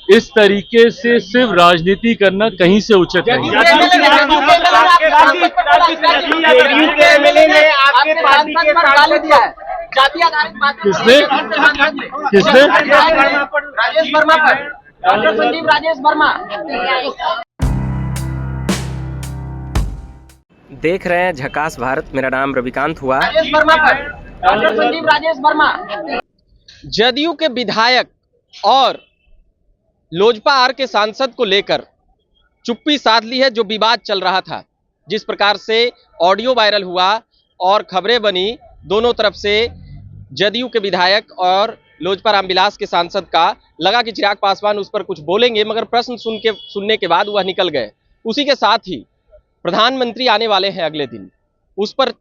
इस तरीके से सिर्फ राजनीति करना कहीं से उचित नहीं। किसने किसने राजेश वर्मा पर, डॉक्टर संजीव राजेश वर्मा। देख रहे हैं झकास भारत। मेरा नाम रविकांत हुआ। राजेश वर्मा पर, डॉक्टर संजीव राजेश वर्मा। जदयू के विधायक और लोजपा आर के सांसद को लेकर चुप्पी साध ली है। जो विवाद चल रहा था, जिस प्रकार से ऑडियो वायरल हुआ और खबरें बनी दोनों तरफ से, जदयू के विधायक और लोजपा रामविलास के सांसद का, लगा कि चिराग पासवान उस पर कुछ बोलेंगे, मगर प्रश्न सुनने के बाद वह निकल गए। उसी के साथ ही प्रधानमंत्री आने वाले हैं अगले दिन, उस पर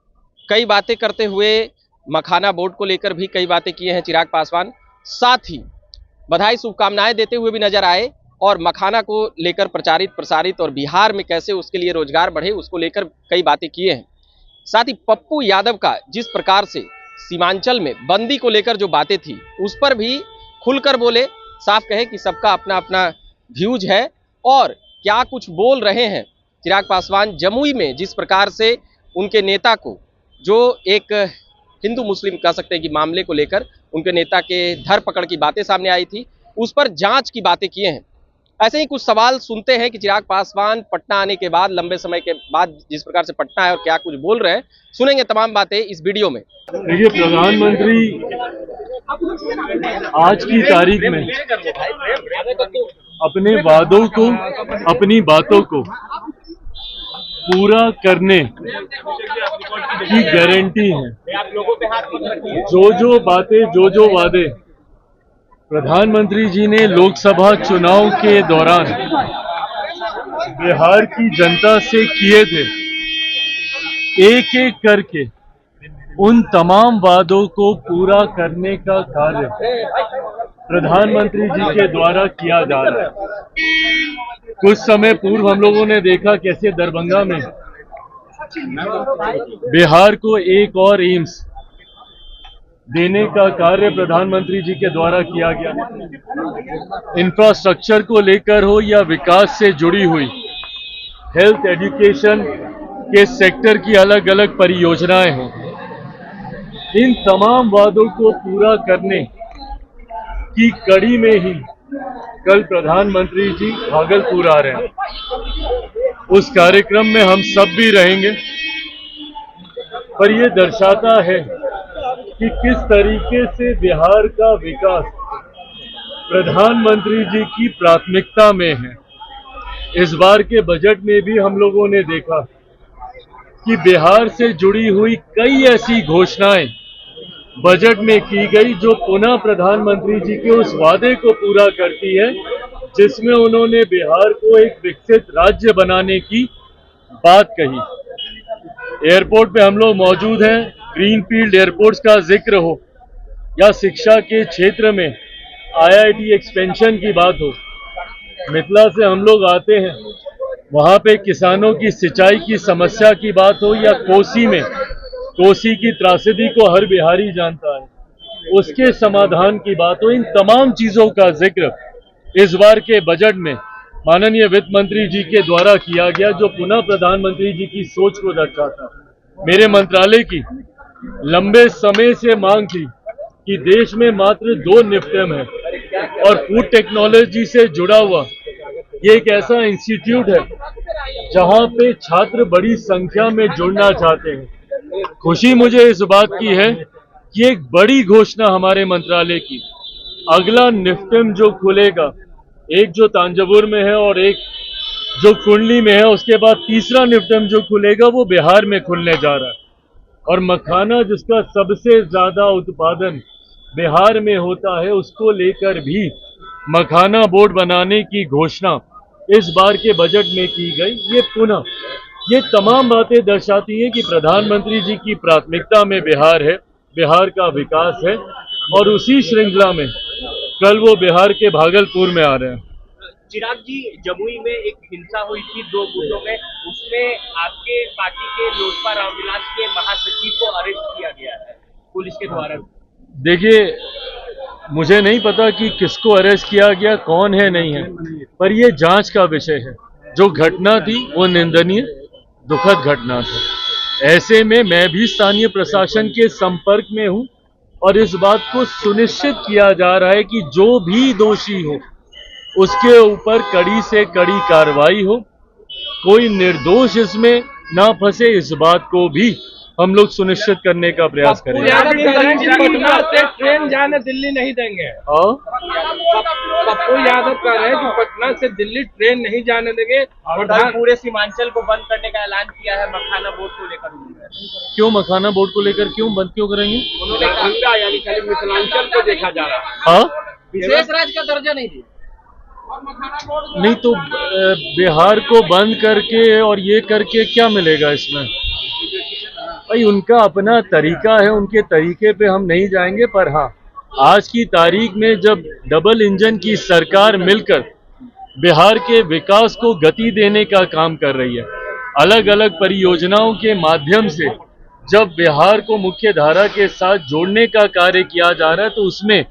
कई बातें करते हुए मखाना बोर्ड को लेकर भी कई बातें किए हैं चिराग पासवान। साथ ही बधाई शुभकामनाएं देते हुए भी नजर आए और मखाना को लेकर प्रचारित प्रसारित और बिहार में कैसे उसके लिए रोजगार बढ़े उसको लेकर कई बातें किए हैं। साथ ही पप्पू यादव का जिस प्रकार से सीमांचल में बंदी को लेकर जो बातें थी उस पर भी खुलकर बोले, साफ कहे कि सबका अपना अपना व्यूज है और क्या कुछ बोल रहे हैं चिराग पासवान। जमुई में जिस प्रकार से उनके नेता को, जो एक हिंदू मुस्लिम कह सकते हैं कि मामले को लेकर उनके नेता के धरपकड़ की बातें सामने आई थी, उस पर जांच की बातें किए हैं। ऐसे ही कुछ सवाल सुनते हैं कि चिराग पासवान पटना आने के बाद, लंबे समय के बाद जिस प्रकार से पटना है और क्या कुछ बोल रहे हैं, सुनेंगे तमाम बातें इस वीडियो में। देखिए, प्रधानमंत्री आज की तारीख में अपने वादों को, अपनी बातों को पूरा करने की गारंटी है। जो बातें, जो वादे प्रधानमंत्री जी ने लोकसभा चुनाव के दौरान बिहार की जनता से किए थे, एक एक करके उन तमाम वादों को पूरा करने का कार्य प्रधानमंत्री जी के द्वारा किया जा रहा है। कुछ समय पूर्व हम लोगों ने देखा कैसे दरभंगा में बिहार को एक और एम्स देने का कार्य प्रधानमंत्री जी के द्वारा किया गया। इंफ्रास्ट्रक्चर को लेकर हो या विकास से जुड़ी हुई हेल्थ, एजुकेशन के सेक्टर की अलग अलग परियोजनाएं हों, इन तमाम वादों को पूरा करने की कड़ी में ही कल प्रधानमंत्री जी भागलपुर आ रहे हैं। उस कार्यक्रम में हम सब भी रहेंगे, पर यह दर्शाता है कि किस तरीके से बिहार का विकास प्रधानमंत्री जी की प्राथमिकता में है। इस बार के बजट में भी हम लोगों ने देखा कि बिहार से जुड़ी हुई कई ऐसी घोषणाएं बजट में की गई जो पुनः प्रधानमंत्री जी के उस वादे को पूरा करती है जिसमें उन्होंने बिहार को एक विकसित राज्य बनाने की बात कही। एयरपोर्ट पे हम लोग मौजूद हैं, ग्रीनफील्ड एयरपोर्ट्स का जिक्र हो या शिक्षा के क्षेत्र में IIT एक्सपेंशन की बात हो। मिथिला से हम लोग आते हैं, वहां पे किसानों की सिंचाई की समस्या की बात हो या कोसी में कोसी की त्रासदी को हर बिहारी जानता है, उसके समाधान की बात हो। इन तमाम चीजों का जिक्र इस बार के बजट में माननीय वित्त मंत्री जी के द्वारा किया गया, जो पुनः प्रधानमंत्री जी की सोच को दर्शाता। मेरे मंत्रालय की लंबे समय से मांग थी कि देश में मात्र 2 निफ्टेम है और फूड टेक्नोलॉजी से जुड़ा हुआ ये एक ऐसा इंस्टीट्यूट है जहां पे छात्र बड़ी संख्या में जुड़ना चाहते हैं। खुशी मुझे इस बात की है कि एक बड़ी घोषणा हमारे मंत्रालय की, अगला निफ्टेम जो खुलेगा, एक जो तांजावुर में है और एक जो कुंडली में है, उसके बाद तीसरा निफ्टेम जो खुलेगा वो बिहार में खुलने जा रहा है। और मखाना जिसका सबसे ज्यादा उत्पादन बिहार में होता है, उसको लेकर भी मखाना बोर्ड बनाने की घोषणा इस बार के बजट में की गई। ये पुनः ये तमाम बातें दर्शाती हैं कि प्रधानमंत्री जी की प्राथमिकता में बिहार है, बिहार का विकास है। और उसी श्रृंखला में कल वो बिहार के भागलपुर में आ रहे हैं। चिराग जी, जमुई में एक हिंसा हुई थी 2 बूथों में, उसमें आपके पार्टी के लोजपा रामविलास के महासचिव को अरेस्ट किया गया है पुलिस के द्वारा। देखिए, मुझे नहीं पता कि किसको अरेस्ट किया गया, कौन है नहीं है, पर यह जांच का विषय है। जो घटना थी वो निंदनीय दुखद घटना थी। ऐसे में मैं भी स्थानीय प्रशासन के संपर्क में हूं और इस बात को सुनिश्चित किया जा रहा है कि जो भी दोषी हो उसके ऊपर कड़ी से कड़ी कार्रवाई हो, कोई निर्दोष इसमें ना फंसे, इस बात को भी हम लोग सुनिश्चित करने का प्रयास करेंगे। पटना से ट्रेन जाने दिल्ली नहीं देंगे। और पप्पू यादव कह रहे हैं कि पटना से दिल्ली ट्रेन नहीं जाने देंगे और कल पूरे सीमांचल को बंद करने का ऐलान किया है मखाना बोर्ड को लेकर। क्यों मखाना बोर्ड को लेकर क्यों बंद क्यों करेंगे? उन्होंने गंगा यानी खाली मिथिलांचल को देखा जा रहा है। हाँ, विशेष राज्य का दर्जा नहीं दिया। नहीं तो बिहार को बंद करके और ये करके क्या मिलेगा इसमें? भाई उनका अपना तरीका है, उनके तरीके पे हम नहीं जाएंगे। पर हाँ, आज की तारीख में जब डबल इंजन की सरकार मिलकर बिहार के विकास को गति देने का काम कर रही है, अलग अलग परियोजनाओं के माध्यम से जब बिहार को मुख्य धारा के साथ जोड़ने का कार्य किया जा रहा है, तो उसमें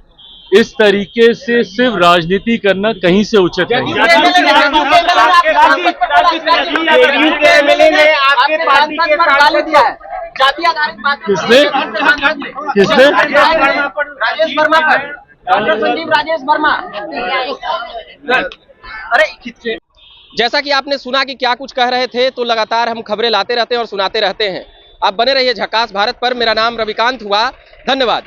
इस तरीके से सिर्फ राजनीति करना कहीं से उचित नहीं है। आपके पार्टी के गाली दिया है, जाति आधारित बात। किसने किसने? राजेश वर्मा पर, डॉक्टर संदीप राजेश वर्मा। अरे जैसा कि आपने सुना कि क्या कुछ कह रहे थे, तो लगातार हम खबरें लाते रहते हैं और सुनाते रहते हैं। आप बने रहिए झकास भारत पर। मेरा नाम रविकांत हुआ। धन्यवाद।